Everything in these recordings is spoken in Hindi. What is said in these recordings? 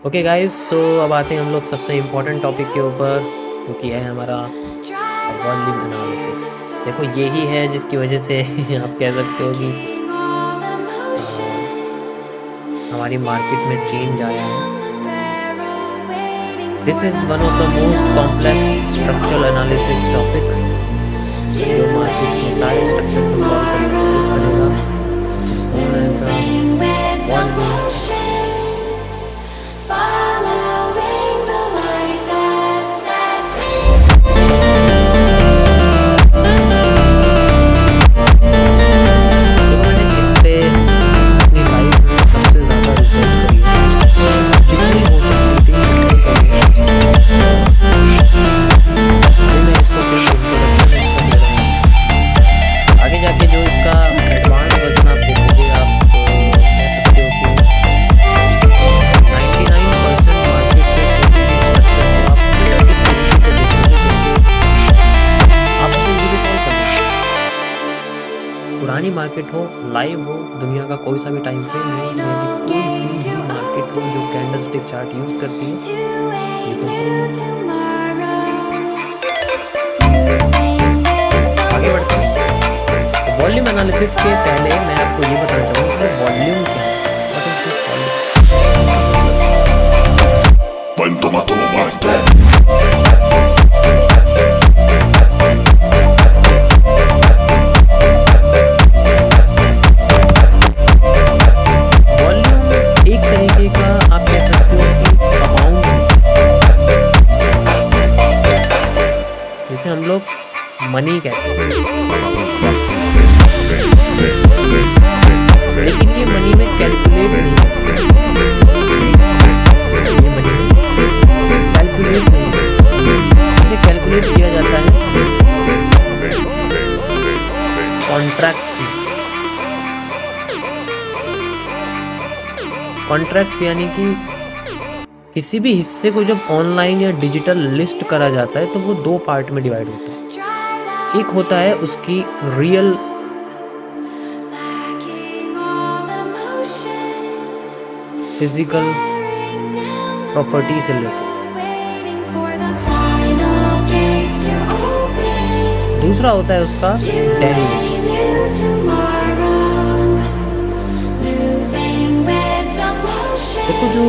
ओके गाइस, तो अब आते हैं हम लोग सबसे इम्पोर्टेंट टॉपिक के ऊपर, जो कि है हमारा वॉल्यूम एनालिसिस। देखो यही है जिसकी वजह से आप कह सकते हो कि हमारी मार्केट में चेंज आया है। This is one of the most complex structural analysis topic, जो मार्केट के सारे स्ट्रक्चर को सॉल्व करने की कोशिश करेगा, पुरानी मार्केट हो, लाइव हो, दुनिया का कोई सा भी टाइम फ्रेम हो, या कोई सी भी मार्केट हो जो कैंडलस्टिक चार्ट यूज करती है, आगे बढ़ते हैं। तो वॉल्यूम एनालिसिस के पहले मैं आपको ये बताना चाहूँगा कि वॉल्यूम क्या है। हम लोग मनी कहते हैं, लेकिन ये मनी में कैलकुलेट नहीं है, ये मनी में कैलकुलेट नहीं है। इसे कैलकुलेट किया जाता है कॉन्ट्रैक्ट्स में। कॉन्ट्रैक्ट्स यानी कि किसी भी हिस्से को जब ऑनलाइन या डिजिटल लिस्ट करा जाता है तो वो दो पार्ट में डिवाइड होता है। एक होता है उसकी रियल फिजिकल प्रॉपर्टी से रिलेटेड, दूसरा होता है उसका डेरिवेटिव। देखो जो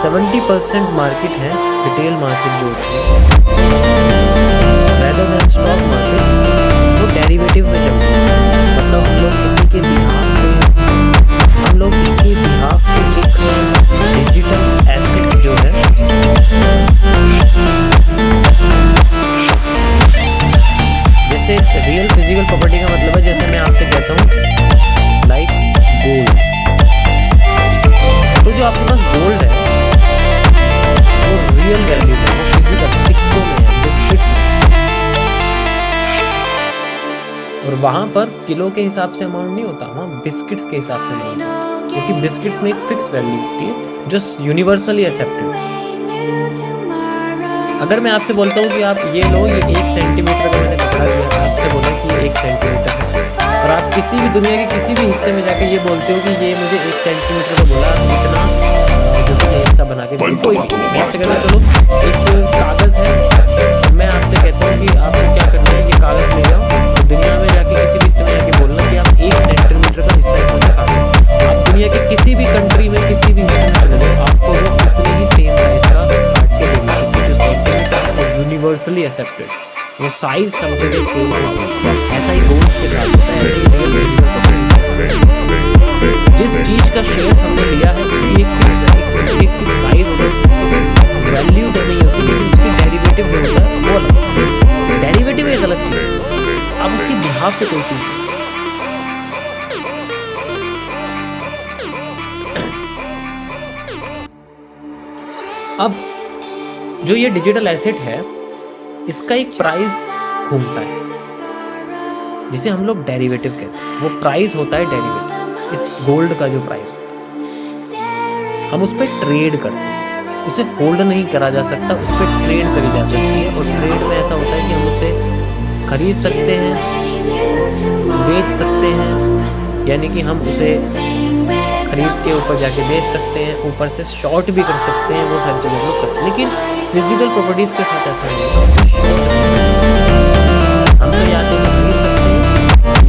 70% मार्केट है रिटेल मार्केट जो होती है, रेदर देन स्टॉक मार्केट, वो डेरिवेटिव में चलती है। मतलब हम लोग इसके बिहाफ पे एक डिजिटल एसेट जो है, जैसे रियल फिजिकल प्रॉपर्टी का मतलब है, जैसे मैं आपसे कहता हूँ लाइक गोल्ड, तो जो आपके पास गोल्ड है वो रियल वैल्यू है, वो फिजिकल सिक्कों में है, बिस्किट्स में, और वहाँ पर किलो के हिसाब से अमाउंट नहीं होता, वहाँ बिस्किट्स के हिसाब से अमाउंट, क्योंकि बिस्किट्स में एक फिक्स वैल्यू होती है जो यूनिवर्सली एक्सेप्टेड। अगर मैं आपसे बोलता हूँ कि आप ये लो, ये 1 सेंटीमीटर का मैंने कपड़ा दिया, आपसे बोला कि ये 1 सेंटीमीटर है, और आप किसी भी दुनिया के किसी भी हिस्से में जाके ये बोलते हो कि ये मुझे 1 सेंटीमीटर का बोला, इतना जो कि हिस्सा बना के, कोई भी मैं आपसे कहता हूँ चलो एक कागज़ है, मैं आपसे कहता हूँ कि आपको क्या करना है, ये कागज़ ले जाओ, तो दुनिया में जाके किसी भी हिस्से में जाके बोलना कि आप 1 सेंटीमीटर का हिस्सा इसमें दिखा दो। आप दुनिया के किसी भी कंट्री में किसी भी हिस्से में चले जाओ, आपको वो उतने ही सेम साइज का काट के देंगे, क्योंकि जो सेंटीमीटर है वो यूनिवर्सली एक्सेप्टेड, वो साइज सब जगह सेम होता है। ऐसा ही गोल्ड के साथ होता है, ऐसा ही रियल फिजिकल प्रॉपर्टी। जिस चीज़ का शेयर हमने लिया है उसकी एक फिक्स साइज होता है, वैल्यू तो नहीं होती, लेकिन उसकी डेरिवेटिव जो होता है वो अलग। डेरिवेटिव एक अलग चीज़ है, अब उसकी बिहाफ पे कोई चीज़। अब जो ये डिजिटल एसेट है, इसका एक प्राइस घूमता है जिसे हम लोग डेरिवेटिव कहते हैं। वो प्राइस होता है डेरिवेटिव, इस गोल्ड का जो प्राइस होता है, हम उस पर ट्रेड करते हैं, उसे होल्ड नहीं करा जा सकता, उस पर ट्रेड करी जा सकती है। और ट्रेड में ऐसा होता है कि हम उसे खरीद सकते हैं, बेच सकते हैं, यानी कि हम उसे खरीद के ऊपर जाके बेच सकते हैं, ऊपर से शॉर्ट भी कर सकते हैं, वो सारी चीज़ें लोग करते हैं। लेकिन फिजिकल प्रॉपर्टीज़ के साथ ऐसा नहीं है। हम तो या तो खरीद सकते हैं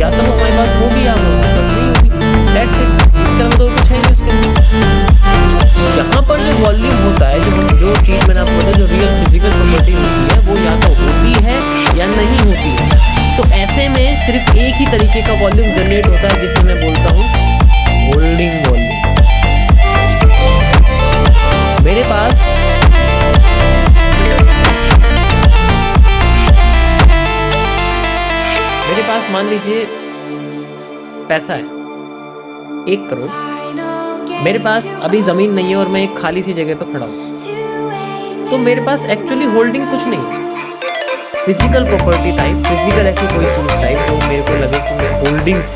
या तो हमारे पास होगी या वो नहीं होगी, दैट्स इट। इसके अलावा तो कुछ है नहीं उसके अंदर। यहाँ पर जो वॉल्यूम होता है, जो चीज़ मैंने आपको बताया, जो रियल फिजिकल प्रॉपर्टी होती है, वो या तो होती है या नहीं होती है। तो ऐसे में सिर्फ एक ही तरीके का वॉल्यूम जनरेट होता है, जिसे मैं बोलता हूँ होल्डिंग वॉल्यूम। मेरे पास मान लीजिए पैसा है 1 करोड़, मेरे पास अभी ज़मीन नहीं है और मैं एक खाली सी जगह पर खड़ा हूँ, तो मेरे पास एक्चुअली होल्डिंग कुछ नहीं है। फिजिकल प्रॉपर्टी टाइप, फिजिकल ऐसी कोई चीज़ टाइप जो मेरे को लगे कि holdings,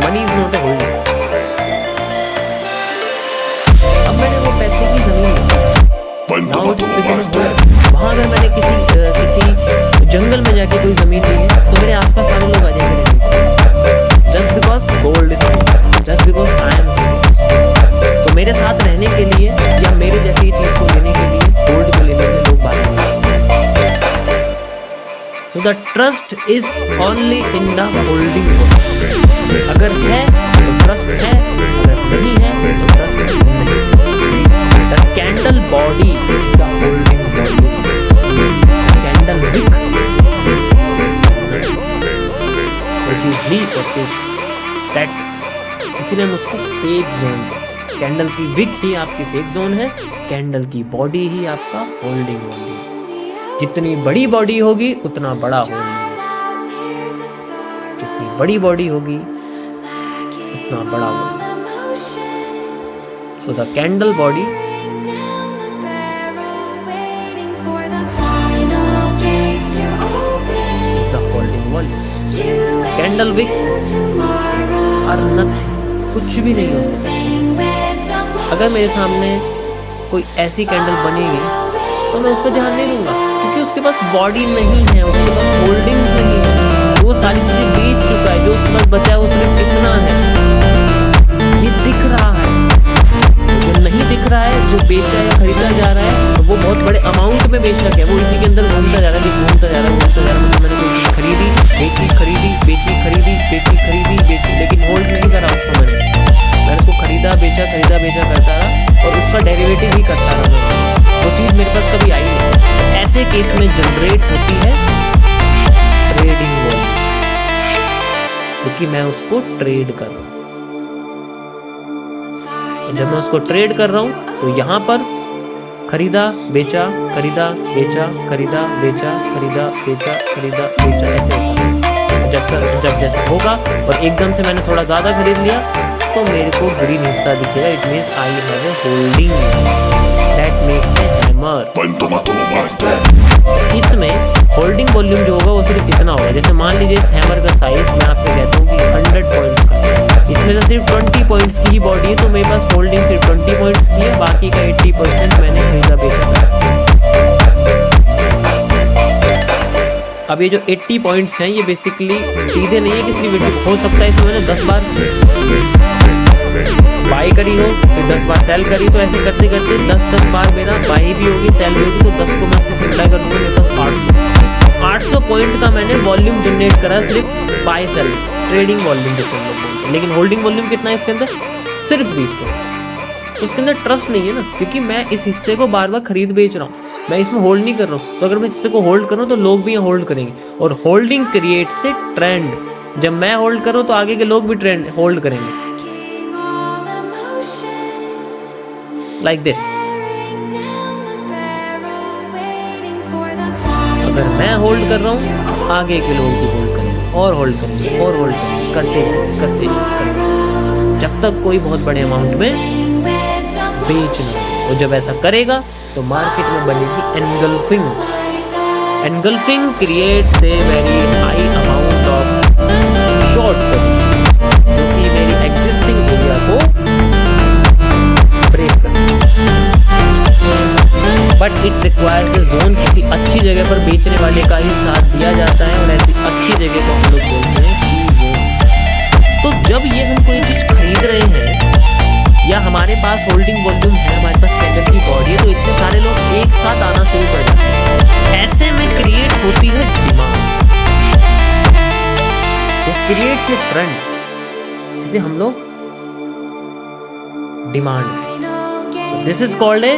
money is not a holding. अब मैंने वो पैसे की ज़मीन वहाँ अगर मैंने किसी जंगल में जाके कोई ज़मीन ली है, तो मेरे आसपास सारे लोग आ जाएंगे, just because gold is, just because I am. तो मेरे साथ रहने के लिए या मेरे जैसी चीज़ को लेने के लिए, गोल्ड को लेने के लिए लोग बात करेंगे। So the trust is only in the holding body. अगर है तो ट्रस्ट है, अगर नहीं है तो ट्रस्ट नहीं। The candle body is the holding body. The candle wick, which is weak or weak, that's, इसीलिए हम उसको फेक जोन। कैंडल की विक ही आपकी फेक जोन है, कैंडल की बॉडी ही आपका होल्डिंग बॉडी। जितनी बड़ी बॉडी होगी उतना बड़ा होल्डिंग, जितनी बड़ी बॉडी होगी उतना बड़ा holding. So the candle body is the holding volume. Candle wicks are nothing, कुछ भी नहीं होता। अगर मेरे सामने कोई ऐसी कैंडल बनेगी तो मैं उस पर ध्यान नहीं दूंगा, क्योंकि उसके पास बॉडी नहीं है, उसके पास होल्डिंग्स नहीं है, वो सारी चीजें बेच चुका है। जो उसके पास बचा है वो सिर्फ कितना है, ये दिख रहा है। जो नहीं दिख रहा है, जो बेचा या खरीदा जा रहा है, तो वो बहुत बड़े अमाउंट में बेच रखा है, वो इसी के अंदर घूमता जा रहा है, घूमता जा रहा है, घूमता जा रहा है। मतलब मैंने कोई चीज़ खरीदी, बेची, खरीदी, बेची, खरीदी, बेची, खरीदी, बेची, लेकिन होल्ड नहीं करा उसको। मैंने उसको खरीदा बेचा करता रहा और उसका डेरिवेटिव ही करता रहा। वो चीज़ मेरे पास कभी आई नहीं। ऐसे केस में जनरेट होती है ट्रेडिंग वॉल्यूम, क्योंकि मैं उसको ट्रेड कर रहा हूँ। जब मैं उसको ट्रेड कर रहा हूँ तो यहाँ पर खरीदा बेचा, खरीदा बेचा, खरीदा बेचा, खरीदा बेचा, खरीदा बेचा, ऐसे होता है। जब जैसा होगा और एकदम से मैंने थोड़ा ज़्यादा खरीद लिया तो मेरे को ग्रीन हिस्सा दिखेगा, it means I have a holding, that makes a hammer. इसमें होल्डिंग वॉल्यूम जो होगा वो सिर्फ इतना होगा। जैसे मान लीजिए इस हैमर का साइज मैं आपसे कहता हूँ कि 100 पॉइंट्स का है, इसमें से सिर्फ 20 पॉइंट्स की ही बॉडी है, तो मेरे पास होल्डिंग सिर्फ 20 पॉइंट्स की है, बाकी का 80% मैंने खरीदा बेचा। अब ये जो 80 पॉइंट्स हैं ये बेसिकली सीधे नहीं है किसी वीडियो, हो सकता है इसमें मैंने 10 बार बाई करी हो, फिर 10 बार सेल करी, तो ऐसे करते करते 10 बार मेरा बाई भी होगी, सेल भी होगी, तो 10 को मैं इससे सिम्प्लाई कर दूँगा, मेरे पास 800 पॉइंट का मैंने वॉल्यूम जनरेट करा सिर्फ बाई सेल, ट्रेडिंग वॉल्यूम जिसको हम लोग बोलते हैं। लेकिन होल्डिंग वॉल्यूम कितना है इसके अंदर? सिर्फ 20 पॉइंट। तो इसके अंदर ट्रस्ट नहीं है ना, क्योंकि मैं इस हिस्से को बार बार खरीद बेच रहा हूँ, मैं इसमें होल्ड नहीं कर रहा हूँ। तो अगर मैं हिस्से को होल्ड करूँ तो लोग भी यहाँ होल्ड करेंगे, और होल्डिंग क्रिएट्स ए ट्रेंड। जब मैं होल्ड करूँ तो आगे के लोग भी ट्रेंड होल्ड करेंगे, लाइक दिस। अगर मैं होल्ड कर रहा हूँ आगे के लोग भी होल्ड करेंगे, और होल्ड करेंगे, और होल्ड करेंगे, करते जब तक कोई बहुत बड़े अमाउंट में बेचना। और जब ऐसा करेगा तो मार्केट में बनेगी engulfing. Engulfing creates a very high amount of short जो कि मेरी एग्जिस्टिंग एरिया को ब्रेक कर। But it requires a zone, किसी अच्छी जगह पर बेचने वाले का ही साथ दिया जाता है, और ऐसी अच्छी जगह को हम लोग बोलते हैं की जोन। तो जब ये हम कोई चीज़ खरीद रहे हैं या हमारे पास होल्डिंग वॉल्यूम है, हमारे पास कैंडल की बॉडी है, तो इतने सारे लोग एक साथ आना शुरू कर जाते हैं। ऐसे में क्रिएट होती है demand. This creates a trend जिसे हम लोग demand, this is called a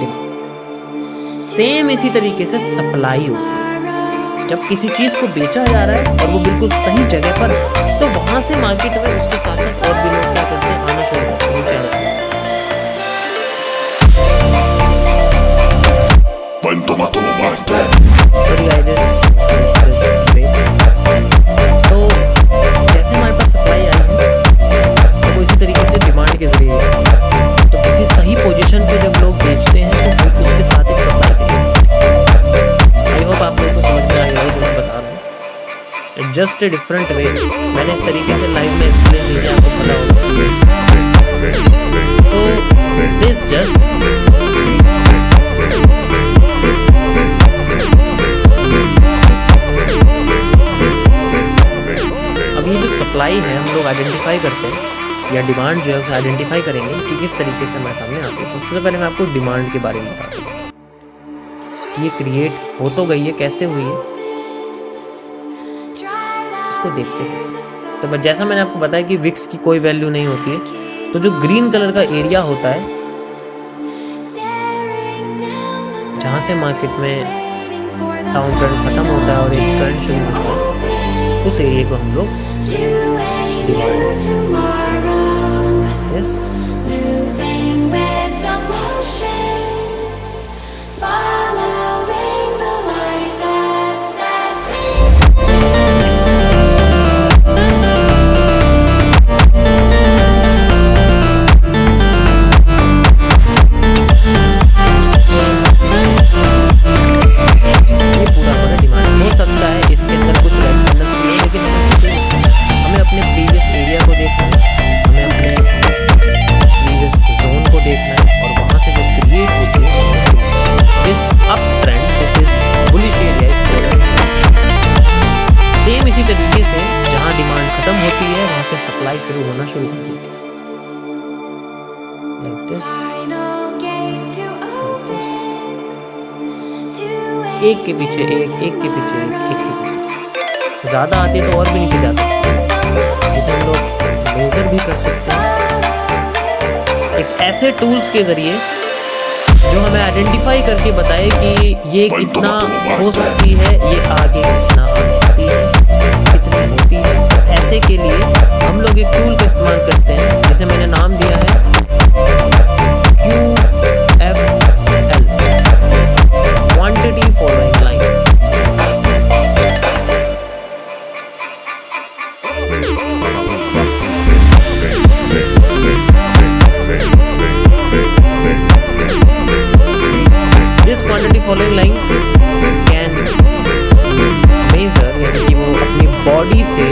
demand. Same इसी तरीके से सप्लाई होती है। जब किसी चीज को बेचा जा रहा है और वो बिल्कुल सही जगह पर, तो वहां से मार्केट में उसके साथ साथ और भी लोग क्या करते हैं, आना शुरू करते हैं। तो जैसे हमारे पास सप्लाई आई है, तो वो इसी तरीके से डिमांड के जरिए है। तो किसी सही पोजीशन पे जब लोग बेचते हैं तो फिर उसके साथ एक सप्लाई करेंगे। आई होप आप लोगों को समझ में आ गया जो मैं बता रहा हूँ। जस्ट ए डिफरेंट वे, मैंने इस तरीके से लाइव में एक्सप्लेन किया, आपको पता होगा। तो दिस जस्ट सप्लाई है, हम लोग आइडेंटिफाई करते हैं, या डिमांड जो है उसे आइडेंटिफाई करेंगे कि किस तरीके से हमारे सामने आती है। सबसे पहले मैं आपको डिमांड के बारे में बताता हूँ। ये क्रिएट हो तो गई है, कैसे हुई है इसको देखते हैं। तो जैसा मैंने आपको बताया कि विक्स की कोई वैल्यू नहीं होती है, तो जो ग्रीन कलर का एरिया होता है जहाँ से मार्केट में डाउन ट्रेंड खत्म होता है और एक ट्रेंड शुरू होता है, उस एरिया को हम लोग शुरू होना शुरू कर देती है। एक के पीछे एक के पीछे एक ज़्यादा आती है तो और भी नीचे जा सकते हैं, जिसे हम लोग मेजर भी कर सकते हैं एक ऐसे टूल्स के ज़रिए जो हमें आइडेंटिफाई करके बताए कि ये कितना हो सकती है, ये आगे कितना आ सकती है, कितनी होती है। ऐसे के लिए हम लोग एक टूल का इस्तेमाल करते हैं जिसे मैंने नाम दिया है QFL, quantity following line. This quantity following line can measure, यानी कि वो अपनी बॉडी से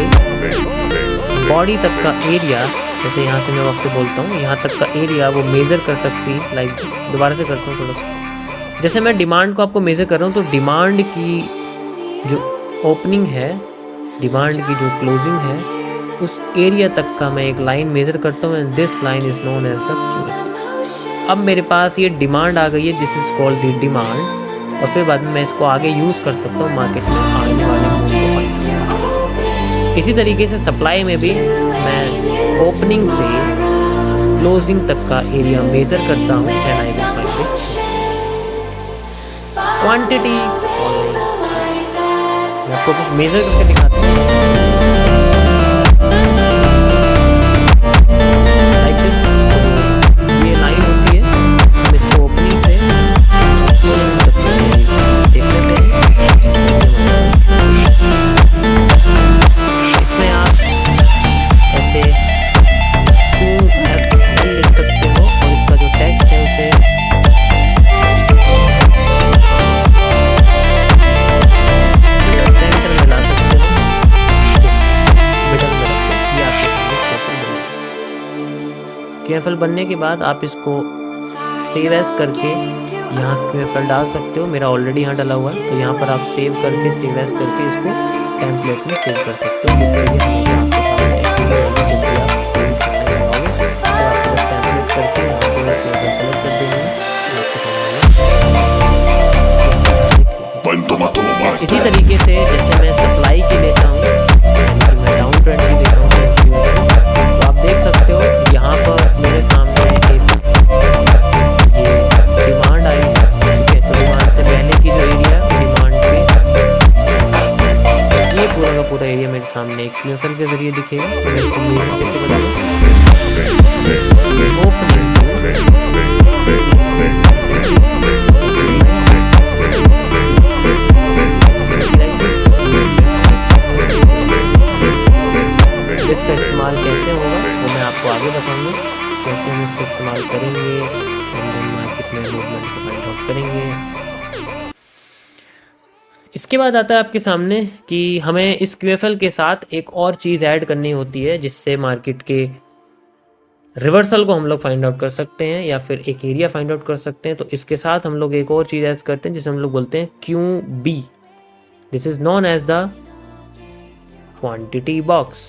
बॉडी तक का एरिया, जैसे यहाँ से मैं आपको बोलता हूँ यहाँ तक का एरिया वो मेज़र कर सकती है। लाइक दोबारा से करता हूँ थोड़ा सा, जैसे मैं डिमांड को आपको मेज़र कर रहा हूँ, तो डिमांड की जो ओपनिंग है, डिमांड की जो क्लोजिंग है, उस एरिया तक का मैं एक लाइन मेज़र करता हूँ, and this line is known as the Q. अब मेरे पास ये डिमांड आ गई है, this is called the demand, और फिर बाद में मैं इसको आगे यूज़ कर सकता हूँ मार्केट में आने वाले। इसी तरीके से सप्लाई में भी मैं ओपनिंग से क्लोजिंग तक का एरिया मेजर करता हूँ, and I will find quantity. मैं आपको कुछ मेजर करके दिखाता हूँ। लाइक दिस, ये लाइन होती है, हम इसको ओपनिंग से क्लोजिंग तक देख लेते हैं। इसमें आप ऐसे QFL लिख सकते हो, और इसका जो टेक्स्ट है उसे सेंटर में ला सकते हो, मिडल में रख के। ये आपके सामने QFL बनने के बाद आप इसको सेव एज करके यहाँ QFL डाल सकते हो। मेरा ऑलरेडी यहाँ डला हुआ है, तो यहाँ पर आप सेव करके सेव एज करके इसको टेम्पलेट में सेव कर सकते हो, जिससे कि हमेशा आपके सामने ऐसी वैल्यू जब भी आप प्रिंट करने लगाओगे तो आपके पास टेम्पलेट इसी तरीके से जैसे मैं सप्लाई की लेता हूँ, यानी कि मैं डाउन ट्रेंड की लेता हूँ, तो आप देख सकते हो यहाँ पर मेरे सामने एक ये डिमांड आई है, ठीक है। तो डिमांड से पहले की जो एरिया है डिमांड पे ये पूरा का पूरा एरिया मेरे सामने एक क्यूएफएल के जरिए दिखेगा। तो मैं इसको मेजर कैसे बताऊँ, इसका इस्तेमाल कैसे होगा वो मैं आपको आगे बताऊंगा, कैसे हम इसका इस्तेमाल करेंगे, इंडियन मार्केट में मूवमेंट को फाइंड आउट करेंगे। इसके बाद आता है आपके सामने कि हमें इस क्यूएफएल के साथ एक और चीज़ ऐड करनी होती है जिससे मार्केट के रिवर्सल को हम लोग फाइंड आउट कर सकते हैं या फिर एक एरिया फाइंड आउट कर सकते हैं। तो इसके साथ हम लोग एक और चीज़ ऐड करते हैं जिसे हम लोग बोलते हैं QB। This is known as the quantity box,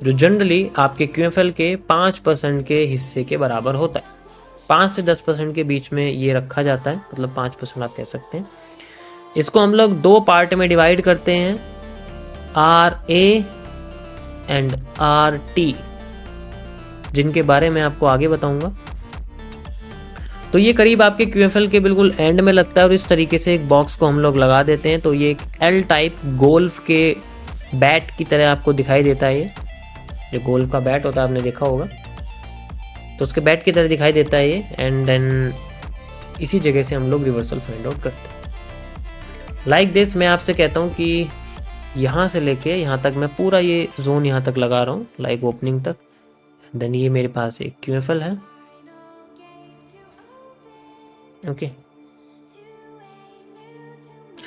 जो जनरली आपके क्यूएफएल के 5% के हिस्से के बराबर होता है। 5 से 10% के बीच में ये रखा जाता है, मतलब 5% आप कह सकते हैं। इसको हम लोग 2 पार्ट में डिवाइड करते हैं, RA एंड RT, जिनके बारे में आपको आगे बताऊंगा। तो ये करीब आपके क्यूएफएल के बिल्कुल एंड में लगता है और इस तरीके से एक बॉक्स को हम लोग लगा देते हैं। तो ये एक L टाइप गोल्फ के बैट की तरह आपको दिखाई देता है। ये जो गोल्फ का बैट होता है आपने देखा होगा, तो उसके बैट की तरह दिखाई देता है ये। एंड देन इसी जगह से हम लोग रिवर्सल फाइंड आउट करते हैं। लाइक दिस मैं आपसे कहता हूँ कि यहाँ से लेके यहाँ तक मैं पूरा ये जोन यहाँ तक लगा रहा हूँ, लाइक ओपनिंग तक। देन ये मेरे पास एक क्यूएफएल है, ओके।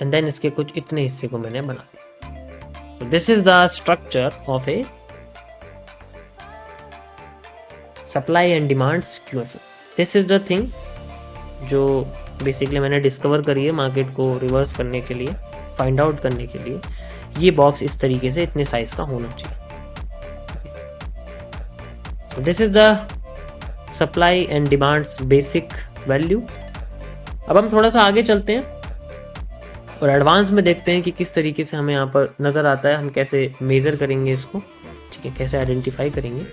एंड देन इसके कुछ इतने हिस्से को मैंने बना दिया। तो this is the structure of a supply and demands QFL. This is the thing जो बेसिकली मैंने डिस्कवर करी है मार्केट को रिवर्स करने के लिए, फाइंड आउट करने के लिए। ये बॉक्स इस तरीके से इतने साइज का होना चाहिए। This is the supply and demands basic value. अब हम थोड़ा सा आगे चलते हैं और एडवांस में देखते हैं कि किस तरीके से हमें यहाँ पर नज़र आता है, हम कैसे मेज़र करेंगे इसको, ठीक है, कैसे आइडेंटिफाई करेंगे।